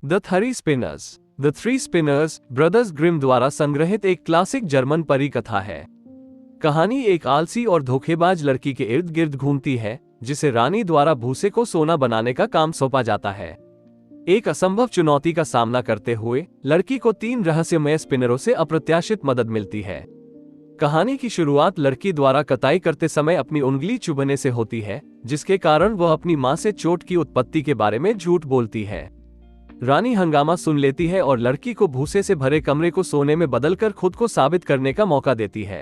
The three spinners. The three spinners brothers Grimm द्वारा संग्रहित एक क्लासिक जर्मन परी कथा है। कहानी एक आलसी और धोखेबाज लड़की के इर्द गिर्द घूमती है, जिसे रानी द्वारा भूसे को सोना बनाने का काम सौंपा जाता है। एक असंभव चुनौती का सामना करते हुए लड़की को 3 रहस्यमय स्पिनरों से अप्रत्याशित मदद मिलती है। कहानी की शुरुआत लड़की द्वारा कताई करते समय अपनी उंगली चुभने से होती है, जिसके कारण वह अपनी मां से चोट की उत्पत्ति के बारे में झूठ बोलती है। रानी हंगामा सुन लेती है और लड़की को भूसे से भरे कमरे को सोने में बदलकर खुद को साबित करने का मौका देती है।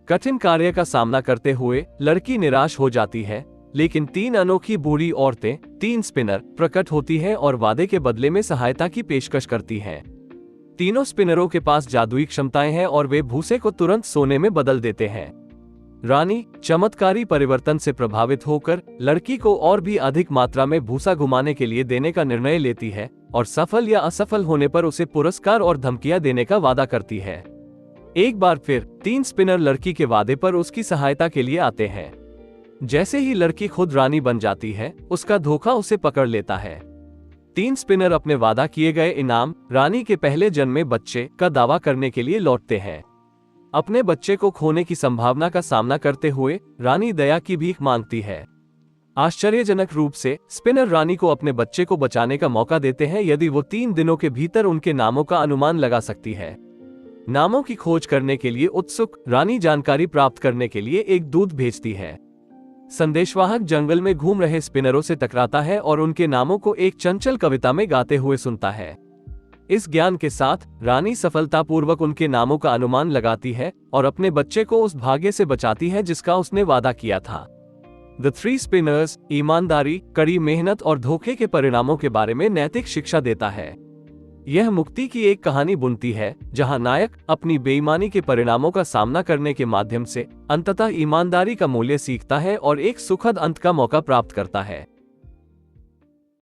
कठिन कार्य का सामना करते हुए लड़की निराश हो जाती है, लेकिन 3 अनोखी बूढ़ी औरतें 3 स्पिनर प्रकट होती हैं और वादे के बदले में सहायता की पेशकश करती हैं। तीनों स्पिनरों के पास जादुई क्षमताएं हैं और वे भूसे को तुरंत सोने में बदल देते हैं। रानी चमत्कारी परिवर्तन से प्रभावित होकर लड़की को और भी अधिक मात्रा में भूसा घुमाने के लिए देने का निर्णय लेती है और सफल या असफल होने पर उसे पुरस्कार और धमकियां देने का वादा करती है। एक बार फिर 3 स्पिनर लड़की के वादे पर उसकी सहायता के लिए आते हैं। जैसे ही लड़की खुद रानी बन जाती है, उसका धोखा उसे पकड़ लेता है। 3 स्पिनर अपने वादा किए गए इनाम, रानी के पहले जन्मे बच्चे का दावा करने के लिए लौटते हैं। अपने बच्चे को खोने की संभावना का सामना करते हुए रानी दया की भीख मांगती है। आश्चर्यजनक रूप से स्पिनर रानी को अपने बच्चे को बचाने का मौका देते हैं यदि वो 3 दिनों के भीतर उनके नामों का अनुमान लगा सकती है। नामों की खोज करने के लिए उत्सुक रानी जानकारी प्राप्त करने के लिए एक दूत भेजती है। संदेशवाहक जंगल में घूम रहे स्पिनरों से टकराता है और उनके नामों को एक चंचल कविता में गाते हुए सुनता है। इस ज्ञान के साथ रानी सफलतापूर्वक उनके नामों का अनुमान लगाती है और अपने बच्चे को उस भाग्य से बचाती है जिसका उसने वादा किया था। द थ्री स्पिनर्स ईमानदारी, कड़ी मेहनत और धोखे के परिणामों के बारे में नैतिक शिक्षा देता है। यह मुक्ति की एक कहानी बुनती है जहां नायक अपनी बेईमानी के परिणामों का सामना करने के माध्यम से अंततः ईमानदारी का मूल्य सीखता है और एक सुखद अंत का मौका प्राप्त करता है।